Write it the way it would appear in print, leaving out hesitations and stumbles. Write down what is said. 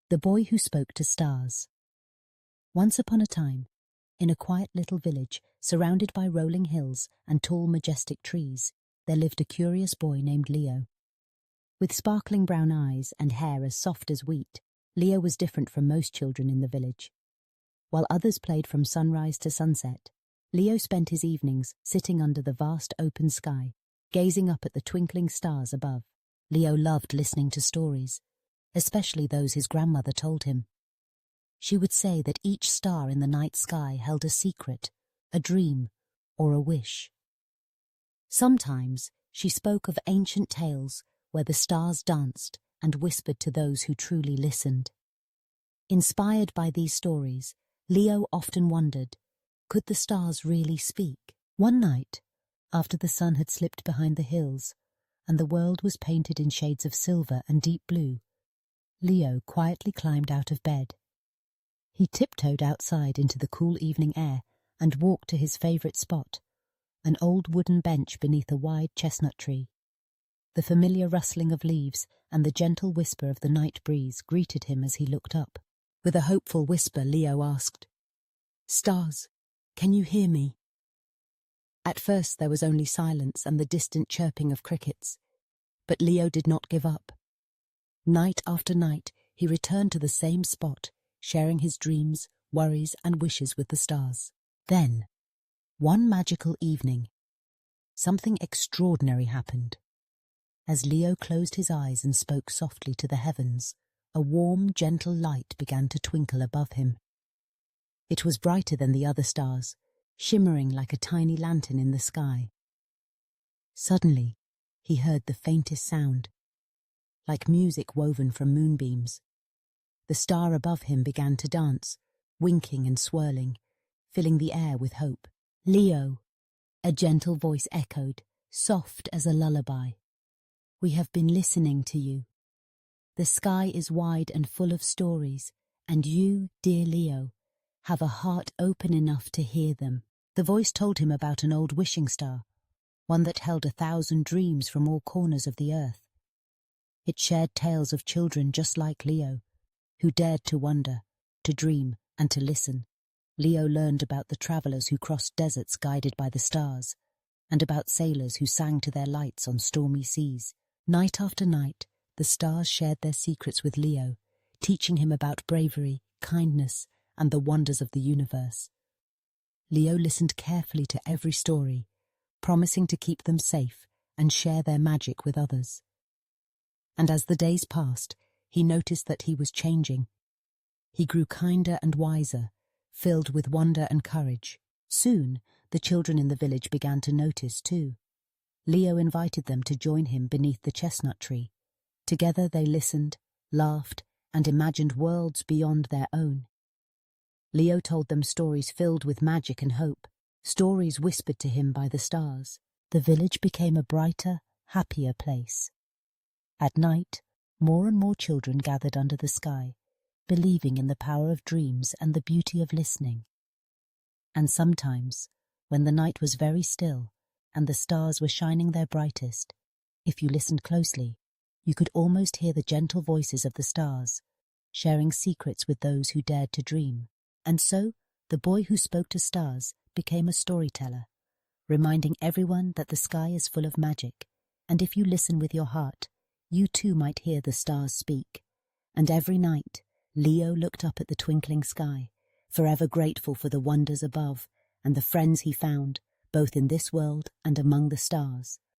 The Boy Who Spoke to Stars. Once upon a time, in a quiet little village surrounded by rolling hills and tall majestic trees, there lived a curious boy named Leo. With sparkling brown eyes and hair as soft as wheat, Leo was different from most children in the village. While others played from sunrise to sunset, Leo spent his evenings sitting under the vast open sky, gazing up at the twinkling stars above. Leo loved listening to stories, especially those his grandmother told him. She would say that each star in the night sky held a secret, a dream, or a wish. Sometimes she spoke of ancient tales where the stars danced and whispered to those who truly listened. Inspired by these stories, Leo often wondered, could the stars really speak? One night, after the sun had slipped behind the hills and the world was painted in shades of silver and deep blue, Leo quietly climbed out of bed. He tiptoed outside into the cool evening air and walked to his favourite spot, an old wooden bench beneath a wide chestnut tree. The familiar rustling of leaves and the gentle whisper of the night breeze greeted him as he looked up. With a hopeful whisper, Leo asked, "Stars, can you hear me?" At first there was only silence and the distant chirping of crickets, but Leo did not give up. Night after night he returned to the same spot, sharing his dreams, worries and wishes with the stars. Then, one magical evening, something extraordinary happened. As Leo closed his eyes and spoke softly to the heavens, a warm, gentle light began to twinkle above him. It was brighter than the other stars, shimmering like a tiny lantern in the sky. Suddenly, he heard the faintest sound, like music woven from moonbeams. The star above him began to dance, winking and swirling, filling the air with hope. "Leo," a gentle voice echoed, soft as a lullaby. "We have been listening to you. The sky is wide and full of stories, and you, dear Leo, have a heart open enough to hear them." The voice told him about an old wishing star, one that held 1,000 dreams from all corners of the earth. It shared tales of children just like Leo, who dared to wonder, to dream, and to listen. Leo learned about the travelers who crossed deserts guided by the stars, and about sailors who sang to their lights on stormy seas. Night after night, the stars shared their secrets with Leo, teaching him about bravery, kindness, and the wonders of the universe. Leo listened carefully to every story, promising to keep them safe and share their magic with others. And as the days passed, he noticed that he was changing. He grew kinder and wiser, filled with wonder and courage. Soon, the children in the village began to notice too. Leo invited them to join him beneath the chestnut tree. Together they listened, laughed, and imagined worlds beyond their own. Leo told them stories filled with magic and hope, stories whispered to him by the stars. The village became a brighter, happier place. At night, more and more children gathered under the sky, believing in the power of dreams and the beauty of listening. And sometimes, when the night was very still and the stars were shining their brightest, if you listened closely, you could almost hear the gentle voices of the stars, sharing secrets with those who dared to dream. And so, the boy who spoke to stars became a storyteller, reminding everyone that the sky is full of magic, and if you listen with your heart, you too might hear the stars speak. And every night, Leo looked up at the twinkling sky, forever grateful for the wonders above and the friends he found, both in this world and among the stars.